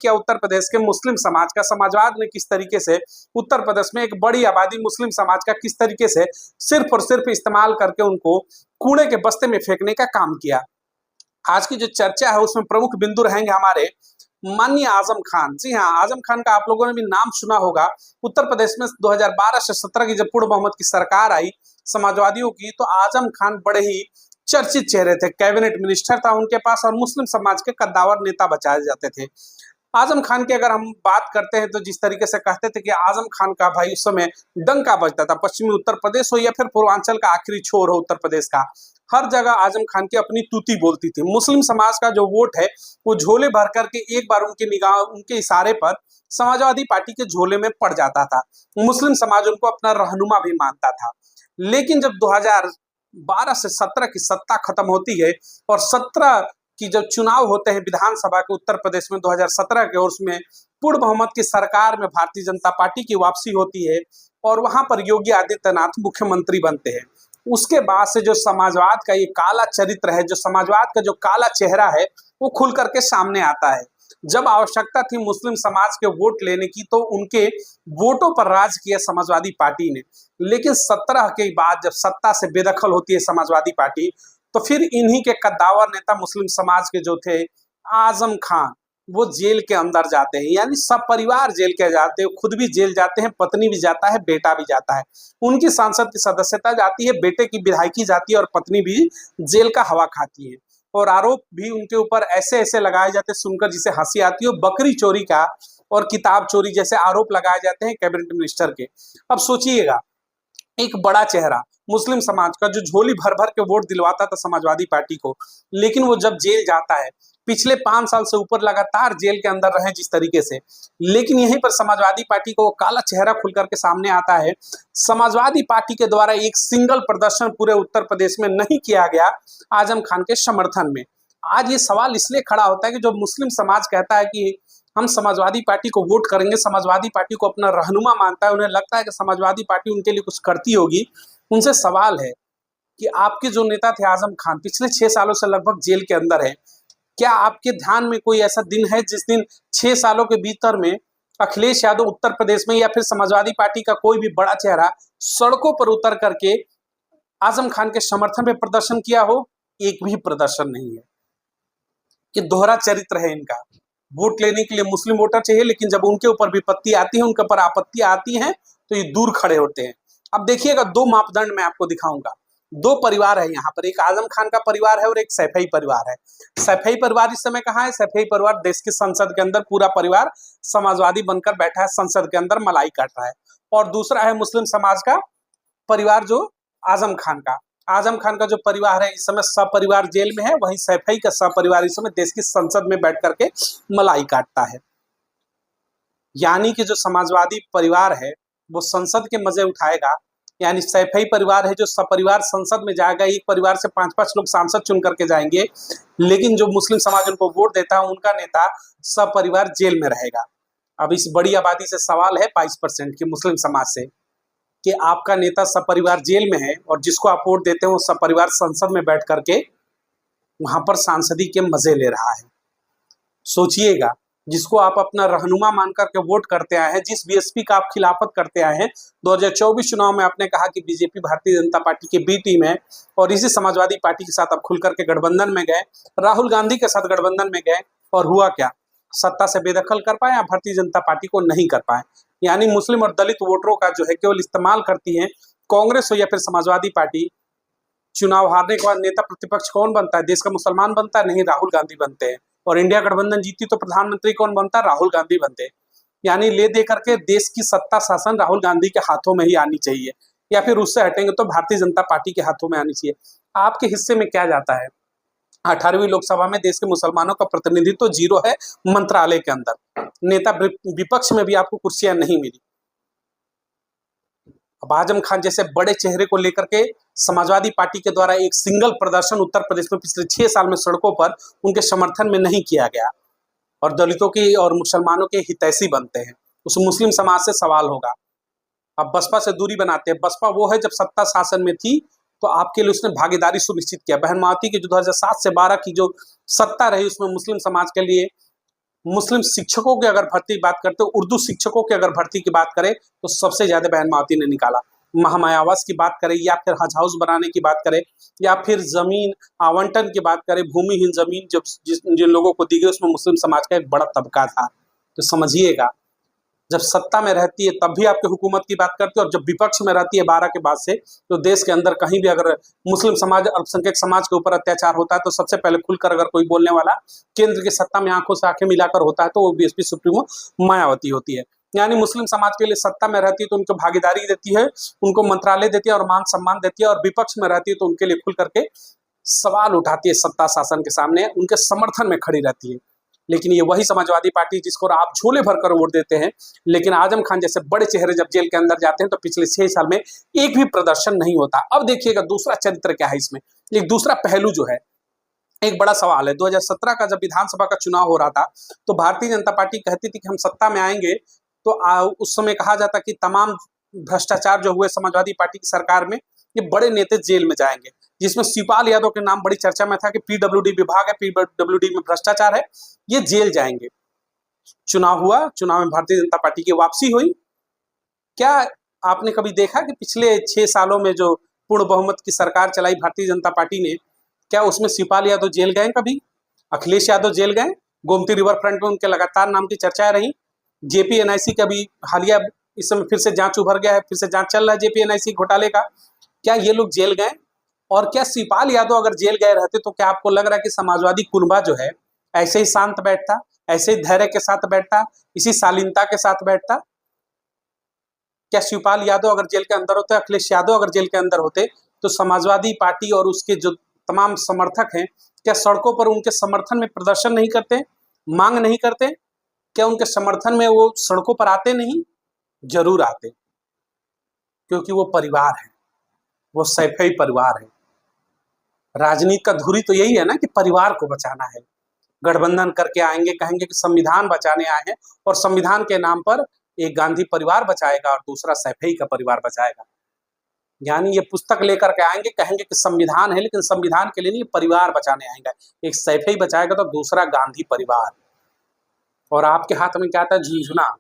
किया उत्तर प्रदेश के मुस्लिम समाज का, समाजवाद ने किस तरीके से उत्तर प्रदेश में एक बड़ी आबादी मुस्लिम समाज का किस तरीके से सिर्फ और सिर्फ इस्तेमाल करके उनको कूड़े के बस्ते में फेंकने का काम किया। आज की जो चर्चा है उसमें प्रमुख बिंदु रहेंगे हमारे माननीय आजम खान। जी हाँ, आजम खान का आप लोगों ने भी नाम सुना होगा। उत्तर प्रदेश में 2012 से 17 की जब पूर्ण बहुमत की सरकार आई समाजवादियों की, तो आजम खान बड़े ही चर्चित चेहरे थे। कैबिनेट मिनिस्टर था उनके पास और मुस्लिम समाज के कद्दावर नेता बताए जाते थे। आजम खान की अगर हम बात करते हैं तो जिस तरीके से कहते थे कि आजम खान का भाई उस समय डंका बजता था, पश्चिमी उत्तर प्रदेश हो या फिर पूर्वांचल का आखिरी छोर हो उत्तर प्रदेश का, हर जगह आजम खान की अपनी तूती बोलती थी। मुस्लिम समाज का जो वोट है वो झोले भर करके एक बार उनके निगाह, उनके इशारे पर समाजवादी पार्टी के झोले में पड़ जाता था। मुस्लिम समाज उनको अपना रहनुमा भी मानता था। लेकिन जब 2012 से 17 की सत्ता खत्म होती है और 17 की जब चुनाव होते हैं विधानसभा के उत्तर प्रदेश में 2017 के, और उसमें पूर्ण बहुमत की सरकार में भारतीय जनता पार्टी की वापसी होती है और वहां पर योगी आदित्यनाथ मुख्यमंत्री बनते हैं, उसके बाद से जो समाजवाद का ये काला चरित्र है, जो समाजवाद का जो काला चेहरा है, वो खुल करके सामने आता है। जब आवश्यकता थी मुस्लिम समाज के वोट लेने की तो उनके वोटों पर राज किया समाजवादी पार्टी ने। लेकिन 17 के बाद जब सत्ता से बेदखल होती है समाजवादी पार्टी, तो फिर इन्हीं के कद्दावर नेता मुस्लिम समाज के जो थे आजम खान, वो जेल के अंदर जाते हैं। यानी सब परिवार जेल के जाते हैं, खुद भी जेल जाते हैं, पत्नी भी जाता है, बेटा भी जाता है। उनकी सांसद की सदस्यता जाती है, बेटे की विधायकी जाती है और पत्नी भी जेल का हवा खाती है। और आरोप भी उनके ऊपर ऐसे ऐसे लगाए जाते हैं सुनकर जिसे हंसी आती है। बकरी चोरी का और किताब चोरी जैसे आरोप लगाए जाते हैं कैबिनेट मिनिस्टर के। अब सोचिएगा, एक बड़ा चेहरा मुस्लिम समाज का जो झोली भर भर के वोट दिलवाता था समाजवादी पार्टी को, लेकिन वो जब जेल जाता है, पिछले 5 साल से ऊपर लगातार जेल के अंदर रहे जिस तरीके से, लेकिन यहीं पर समाजवादी पार्टी को काला चेहरा खुल करके सामने आता है। समाजवादी पार्टी के द्वारा एक सिंगल प्रदर्शन पूरे उत्तर प्रदेश में नहीं किया गया आजम खान के समर्थन में। आज ये सवाल इसलिए खड़ा होता है कि जो मुस्लिम समाज कहता है कि हम समाजवादी पार्टी को वोट करेंगे, समाजवादी पार्टी को अपना रहनुमा मानता है, उन्हें लगता है कि समाजवादी पार्टी उनके लिए कुछ करती होगी, उनसे सवाल है कि आपके जो नेता थे आजम खान पिछले 6 सालों से लगभग जेल के अंदर है, क्या आपके ध्यान में कोई ऐसा दिन है जिस दिन 6 सालों के भीतर में अखिलेश यादव उत्तर प्रदेश में या फिर समाजवादी पार्टी का कोई भी बड़ा चेहरा सड़कों पर उतर करके आजम खान के समर्थन में प्रदर्शन किया हो? एक भी प्रदर्शन नहीं है। ये दोहरा चरित्र है इनका। वोट लेने के लिए मुस्लिम वोटर चाहिए, लेकिन जब उनके ऊपर विपत्ति आती है, उनके ऊपर आपत्तियां आती हैं, तो ये दूर खड़े होते हैं। अब देखिएगा, 2 मापदंड मैं आपको दिखाऊंगा। 2 परिवार है यहाँ पर, एक आजम खान का परिवार है और एक सैफई परिवार है। सैफई परिवार इस समय कहाँ है? सैफई परिवार देश की संसद के अंदर, पूरा परिवार समाजवादी बनकर बैठा है, संसद के अंदर मलाई काट रहा है। और दूसरा है मुस्लिम समाज का परिवार जो आजम खान का। आजम खान का जो परिवार है इस समय सपरिवार जेल में है, वहीं सैफई का सपरिवार इस समय देश की संसद में बैठ करके मलाई काटता है। यानी कि जो समाजवादी परिवार है वो संसद के मजे उठाएगा, यानी सैफई परिवार है जो सपरिवार संसद में जाएगा, एक परिवार से 5-5 लोग सांसद चुन करके जाएंगे, लेकिन जो मुस्लिम समाज उनको वोट देता है उनका नेता सपरिवार जेल में रहेगा। अब इस बड़ी आबादी से सवाल है 22% की मुस्लिम समाज से कि आपका नेता सपरिवार जेल में है और जिसको आप वोट देते हो सपरिवार संसद में बैठ करके वहां पर सांसदी के मजे ले रहा है। सोचिएगा, जिसको आप अपना रहनुमा मान करके वोट करते आए हैं, जिस बीएसपी का आप खिलाफत करते आए हैं, 2024 चुनाव में आपने कहा कि बीजेपी भारतीय जनता पार्टी की बी टीम है और इसी समाजवादी पार्टी के साथ आप खुल करके गठबंधन में गए, राहुल गांधी के साथ गठबंधन में गए, और हुआ क्या? सत्ता से बेदखल कर पाए या भारतीय जनता पार्टी को नहीं कर पाए। यानी मुस्लिम और दलित वोटरों का जो है केवल इस्तेमाल करती है कांग्रेस हो या फिर समाजवादी पार्टी। चुनाव हारने के बाद नेता प्रतिपक्ष कौन बनता है? देश का मुसलमान बनता है? नहीं, राहुल गांधी बनते हैं। और इंडिया गठबंधन जीती तो प्रधानमंत्री कौन बनता है? राहुल गांधी बनते हैं। यानी ले दे करके देश की सत्ता शासन राहुल गांधी के हाथों में ही आनी चाहिए, या फिर उससे हटेंगे तो भारतीय जनता पार्टी के हाथों में आनी चाहिए। आपके हिस्से में क्या जाता है? 18वीं लोकसभा में देश के मुसलमानों का प्रतिनिधित्व 0 है मंत्रालय के अंदर। नेता विपक्ष में भी आपको कुर्सियां नहीं मिली। अब आजम खान जैसे बड़े चेहरे को लेकर के समाजवादी पार्टी के द्वारा एक सिंगल प्रदर्शन उत्तर प्रदेश में पिछले 6 साल में सड़कों पर उनके समर्थन में नहीं किया गया, और दलितों की और मुसलमानों के हितैषी बनते हैं, उस मुस्लिम समाज से सवाल होगा। अब बसपा से दूरी बनाते हैं। बसपा वो है जब सत्ता शासन में थी तो आपके लिए उसने भागीदारी सुनिश्चित किया। बहन मावती की जो 2007 से 12 की जो सत्ता रही उसमें मुस्लिम समाज के लिए मुस्लिम शिक्षकों की अगर भर्ती की बात करते हो, उर्दू शिक्षकों की अगर भर्ती की बात करें तो सबसे ज्यादा बहन मावती ने निकाला। महामायावास की बात करें या फिर हज हाउस बनाने की बात करें या फिर जमीन आवंटन की बात करें, भूमिहीन जमीन जब जिन लोगों को दी गई उसमें मुस्लिम समाज का एक बड़ा तबका था। तो समझिएगा, जब सत्ता में रहती है तब भी आपके हुकूमत की बात करती है, और जब विपक्ष में रहती है 12 के बाद से, तो देश के अंदर कहीं भी अगर मुस्लिम समाज अल्पसंख्यक समाज के ऊपर अत्याचार होता है तो सबसे पहले खुलकर अगर कोई बोलने वाला केंद्र की सत्ता में आंखों से आंखें मिलाकर होता है तो वो बीएसपी सुप्रीमो मायावती होती है। यानी मुस्लिम समाज के लिए सत्ता में रहती है तो उनको भागीदारी देती है, उनको मंत्रालय देती है और मान सम्मान देती है, और विपक्ष में रहती है तो उनके लिए खुल करके सवाल उठाती है, सत्ता शासन के सामने उनके समर्थन में खड़ी रहती है। लेकिन ये वही समाजवादी पार्टी जिसको आप झोले भरकर वोट देते हैं, लेकिन आजम खान जैसे बड़े चेहरे जब जेल के अंदर जाते हैं तो पिछले 6 साल में एक भी प्रदर्शन नहीं होता। अब देखिएगा दूसरा चरित्र क्या है इसमें, एक दूसरा पहलू जो है, एक बड़ा सवाल है। 2017 का जब विधानसभा का चुनाव हो रहा था तो भारतीय जनता पार्टी कहती थी कि हम सत्ता में आएंगे, तो उस समय कहा जाता कि तमाम भ्रष्टाचार जो हुए समाजवादी पार्टी की सरकार में, ये बड़े नेता जेल में जाएंगे, जिसमें शिवपाल यादव के नाम बड़ी चर्चा में था कि पीडब्ल्यूडी विभाग है, पीडब्ल्यूडी में भ्रष्टाचार है, ये जेल जाएंगे। चुनाव हुआ, चुनाव में भारतीय जनता पार्टी की वापसी हुई। क्या आपने कभी देखा कि पिछले 6 सालों में जो पूर्ण बहुमत की सरकार चलाई भारतीय जनता पार्टी ने, क्या उसमें शिवपाल यादव जेल गए कभी? अखिलेश यादव जेल गए? गोमती रिवर फ्रंट में उनके लगातार नाम की चर्चाएं रही। जेपीएनआईसी का भी हालिया इस समय फिर से जांच उभर गया है, फिर से जांच चल रहा है जेपीएनआईसी घोटाले का। क्या ये लोग जेल गए? और क्या शिवपाल यादव अगर जेल गए रहते तो क्या आपको लग रहा है कि समाजवादी कुनबा जो है ऐसे ही शांत बैठता, ऐसे ही धैर्य के साथ बैठता, इसी शालीनता के साथ बैठता? क्या शिवपाल यादव अगर जेल के अंदर होते, अखिलेश यादव अगर जेल के अंदर होते, तो समाजवादी पार्टी और उसके जो तमाम समर्थक हैं, क्या सड़कों पर उनके समर्थन में प्रदर्शन नहीं करते, मांग नहीं करते? क्या उनके समर्थन में वो सड़कों पर आते नहीं? जरूर आते, क्योंकि वो परिवार है, वो सैफई परिवार है। राजनीति का धुरी तो यही है ना कि परिवार को बचाना है। गठबंधन करके आएंगे, कहेंगे कि संविधान बचाने आए हैं, और संविधान के नाम पर एक गांधी परिवार बचाएगा और दूसरा सैफई का परिवार बचाएगा। यानी ये पुस्तक लेकर के आएंगे, कहेंगे कि संविधान है, लेकिन संविधान के लिए नहीं, परिवार बचाने आएंगे। एक सैफई बचाएगा तो दूसरा गांधी परिवार। और आपके हाथ में क्या था? झुंझुना।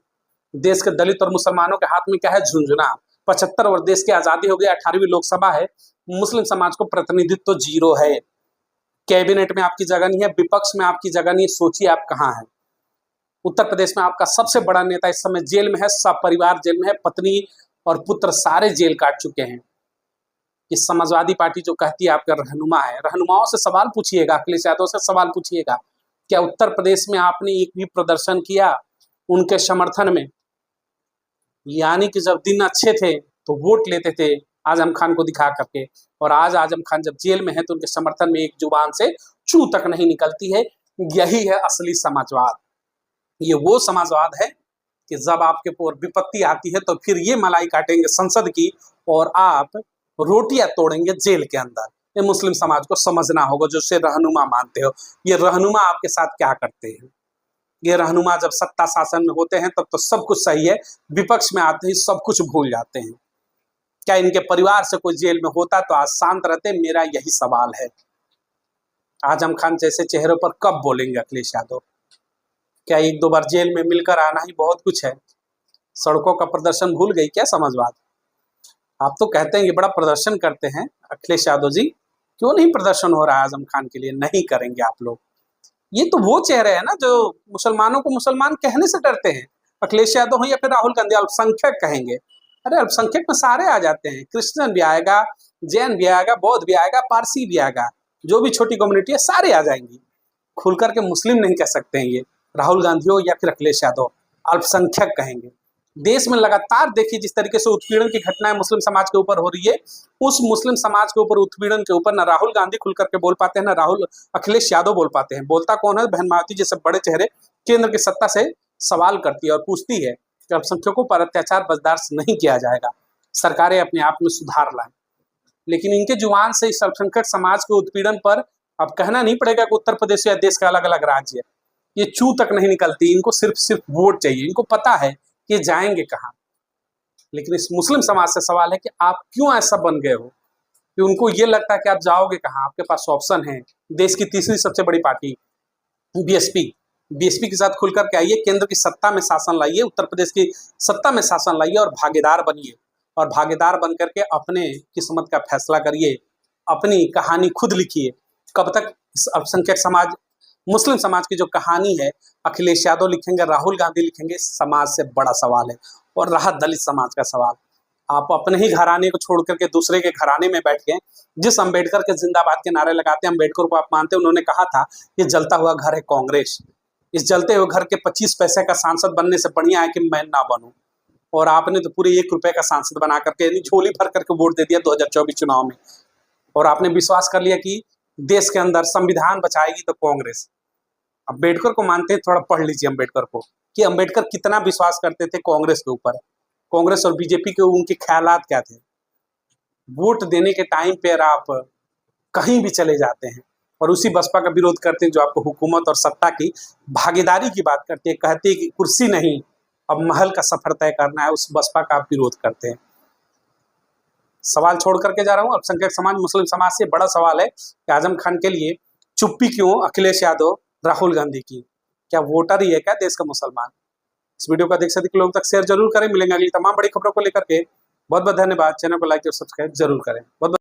देश के दलित और मुसलमानों के हाथ में क्या है? झुंझुना। 75 वर्ष देश की आजादी हो गई, 18वीं लोकसभा है, मुस्लिम समाज को प्रतिनिधित्व तो 0 है। कैबिनेट में आपकी जगह नहीं है, विपक्ष में आपकी जगह नहीं है, सोचिए आप कहाँ हैं। उत्तर प्रदेश में आपका सबसे बड़ा नेता इस समय जेल में है, सब परिवार जेल में है, पत्नी और पुत्र सारे जेल काट चुके हैं। इस समाजवादी पार्टी जो कहती है आपका रहनुमा है, रहनुमाओं से सवाल पूछिएगा, अखिलेश यादव से सवाल पूछिएगा, क्या उत्तर प्रदेश में आपने एक भी प्रदर्शन किया उनके समर्थन में? यानी कि जब दिन अच्छे थे तो वोट लेते थे आजम खान को दिखा करके, और आज आजम खान जब जेल में है तो उनके समर्थन में एक जुबान से चू तक नहीं निकलती है। यही है असली समाजवाद। ये वो समाजवाद है कि जब आपके ऊपर विपत्ति आती है तो फिर ये मलाई काटेंगे संसद की और आप रोटियां तोड़ेंगे जेल के अंदर। ये मुस्लिम समाज को समझना होगा, जो से रहनुमा मानते हो। ये रहनुमा आपके साथ क्या करते हैं? ये रहनुमा जब सत्ता शासन में होते हैं तब तो सब कुछ सही है, विपक्ष में आते ही सब कुछ भूल जाते हैं। क्या इनके परिवार से कोई जेल में होता तो आज शांत रहते? मेरा यही सवाल है। आजम खान जैसे चेहरे पर कब बोलेंगे अखिलेश यादव? क्या 1-2 बार जेल में मिलकर आना ही बहुत कुछ है? सड़कों का प्रदर्शन भूल गई क्या समाजवाद? आप तो कहते हैं कि बड़ा प्रदर्शन करते हैं अखिलेश यादव जी, क्यों नहीं प्रदर्शन हो रहा है आजम खान के लिए? नहीं करेंगे आप लोग। ये तो वो चेहरे हैं ना जो मुसलमानों को मुसलमान कहने से डरते हैं। अखिलेश यादव हो या फिर राहुल गांधी, अल्पसंख्यक कहेंगे। अरे अल्पसंख्यक में सारे आ जाते हैं, क्रिश्चियन भी आएगा, जैन भी आएगा, बौद्ध भी आएगा, पारसी भी आएगा, जो भी छोटी कम्युनिटी है सारे आ जाएंगी। खुल करके मुस्लिम नहीं कह सकते हैं ये, राहुल गांधी हो या फिर अखिलेश यादव, अल्पसंख्यक कहेंगे। देश में लगातार देखिए जिस तरीके से उत्पीड़न की घटनाएं मुस्लिम समाज के ऊपर हो रही है, उस मुस्लिम समाज के ऊपर उत्पीड़न के ऊपर ना राहुल गांधी खुल करके बोल पाते हैं, ना अखिलेश यादव बोल पाते हैं। बोलता कौन है? बहन मायावती जैसे बड़े चेहरे केंद्र की सत्ता से सवाल करती है और पूछती है कि अल्पसंख्यकों पर अत्याचार बर्दाश्त नहीं किया जाएगा, सरकारें अपने आप में सुधार लाएं। लेकिन इनके जुबान से इस अल्पसंख्यक समाज के उत्पीड़न पर अब कहना नहीं पड़ेगा कि उत्तर प्रदेश या देश के अलग अलग राज्य है, ये चू तक नहीं निकलती। इनको सिर्फ वोट चाहिए, इनको पता है कि जाएंगे कहाँ। लेकिन इस मुस्लिम समाज से सवाल है कि आप क्यों ऐसा बन गए हो कि उनको ये लगता है कि आप जाओगे कहाँ, आपके पास ऑप्शन है। देश की तीसरी सबसे बड़ी पार्टी बीएसपी, बीएसपी के साथ खुलकर के आइए, केंद्र की सत्ता में शासन लाइए, उत्तर प्रदेश की सत्ता में शासन लाइए और भागीदार बनिए, और भागीदार बन करके अपने किस्मत का फैसला करिए, अपनी कहानी खुद लिखिए। कब तक इस अल्पसंख्यक समाज, मुस्लिम समाज की जो कहानी है अखिलेश यादव लिखेंगे, राहुल गांधी लिखेंगे, समाज से बड़ा सवाल है। और रहा दलित समाज का सवाल, आप अपने ही घराने को छोड़ करके दूसरे के घराने में बैठ के जिस अंबेडकर के जिंदाबाद के नारे लगाते हैं, अंबेडकर को आप मानते हैं, उन्होंने कहा था ये जलता हुआ घर है कांग्रेस, इस जलते हुए घर के 25 पैसे का सांसद बनने से बढ़िया है कि मैं ना बनूं। और आपने तो पूरे 1 रुपए का सांसद बना करके, यानी झोली भर करके वोट दे दिया 2024 चुनाव में, और आपने विश्वास कर लिया कि देश के अंदर संविधान बचाएगी तो कांग्रेस। अम्बेडकर को मानते हैं, थोड़ा पढ़ लीजिए अम्बेडकर को, कि अम्बेडकर कितना विश्वास करते थे कांग्रेस के ऊपर, कांग्रेस और बीजेपी के उनके ख्यालात क्या थे। वोट देने के टाइम पर आप कहीं भी चले जाते हैं और उसी बसपा का विरोध करते हैं जो आपको हुकूमत और सत्ता की भागीदारी की बात करती है, कहती है कि कुर्सी नहीं अब महल का सफर तय करना है, उस बसपा का आप विरोध करते हैं। सवाल छोड़ करके जा रहा हूं, अल्पसंख्यक समाज, मुस्लिम समाज से बड़ा सवाल है कि आजम खान के लिए चुप्पी क्यों अखिलेश यादव, राहुल गांधी की? क्या वोटर ही है क्या देश का मुसलमान? इस वीडियो को अधिक से अधिक लोगों तक शेयर जरूर करें। मिलेंगे अगली तमाम बड़ी खबरों को लेकर के। बहुत बहुत धन्यवाद। चैनल को लाइक और सब्सक्राइब जरूर करें। बहुत